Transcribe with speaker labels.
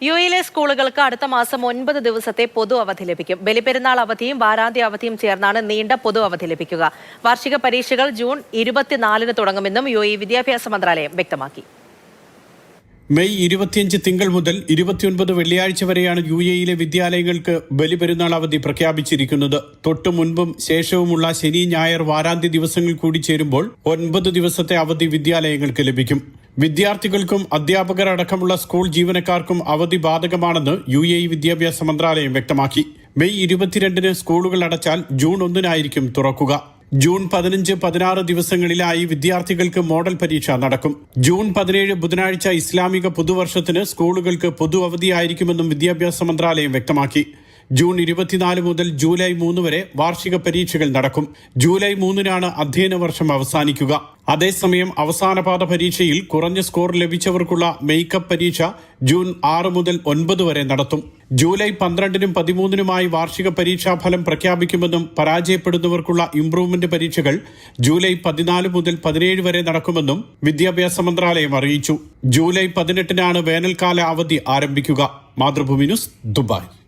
Speaker 1: യുഎയിലെ സ്കൂളുകൾക്ക് അടുത്ത മാസം 9 ദിവസത്തെ പൊതു അവധി ലഭിക്കും. ബലിപെരുന്നാൾ അവധിയും വാരാന്ത്യ അവധിയും ചേർന്നാണ് നീണ്ട പൊതു അവധി ലഭിക്കുക. വാർഷിക പരീക്ഷകൾ ജൂൺ 24-ന് തുടങ്ങുമെന്നും യുഎഇ വിദ്യാഭ്യാസ മന്ത്രാലയം വ്യക്തമാക്കി.
Speaker 2: മെയ് 25 തിങ്കൾ മുതൽ 29 വെള്ളിയാഴ്ച വരെയാണ് യുഎഇയിലെ വിദ്യാലയങ്ങൾക്ക് ബലിപെരുന്നാൾ അവധി പ്രഖ്യാപിച്ചിരിക്കുന്നത്. തൊട്ടു മുൻപും ശേഷവുമുള്ള ശനി ഞായർ വാരാന്ത്യ ദിവസങ്ങൾ കൂടി ചേരുമ്പോൾ 9 ദിവസത്തെ അവധി വിദ്യാലയങ്ങൾക്ക് ലഭിക്കും. വിദ്യാർത്ഥികൾക്കും അധ്യാപകർ അടക്കമുള്ള സ്കൂൾ ജീവനക്കാർക്കും അവധി ബാധകമാണെന്ന് യുഎഇ വിദ്യാഭ്യാസ മന്ത്രാലയം വ്യക്തമാക്കി. മെയ് 22-ന് സ്കൂളുകൾ അടച്ചാൽ ജൂൺ 1-നായിരിക്കും തുറക്കുക. ജൂൺ 15-16 ദിവസങ്ങളിലായി വിദ്യാർത്ഥികൾക്ക് മോഡൽ പരീക്ഷ നടക്കും. ജൂൺ 17 ബുധനാഴ്ച ഇസ്ലാമിക പുതുവർഷത്തിന് സ്കൂളുകൾക്ക് പൊതു അവധിയായിരിക്കുമെന്നും വിദ്യാഭ്യാസ മന്ത്രാലയം വ്യക്തമാക്കി. ജൂൺ 24 മുതൽ ജൂലൈ 3 വരെ വാർഷിക പരീക്ഷകൾ നടക്കും. ജൂലൈ 3-നാണ് അധ്യയന വർഷം അവസാനിക്കുക. അതേസമയം അവസാനപാദ പരീക്ഷയിൽ കുറഞ്ഞ സ്കോർ ലഭിച്ചവർക്കുള്ള മേക്കപ്പ് പരീക്ഷ ജൂൺ 6 മുതൽ 9 വരെ നടത്തും. ജൂലൈ 12-നും 13-നുമായി വാർഷിക പരീക്ഷാഫലം പ്രഖ്യാപിക്കുമെന്നും പരാജയപ്പെടുന്നവർക്കുള്ള ഇംപ്രൂവ്മെന്റ് പരീക്ഷകൾ ജൂലൈ 14 മുതൽ 17 വരെ നടക്കുമെന്നും വിദ്യാഭ്യാസ മന്ത്രാലയം അറിയിച്ചു. ജൂലൈ 18-നാണ് വേനൽക്കാല അവധി ആരംഭിക്കുക. Mathrubhumi news, Dubai.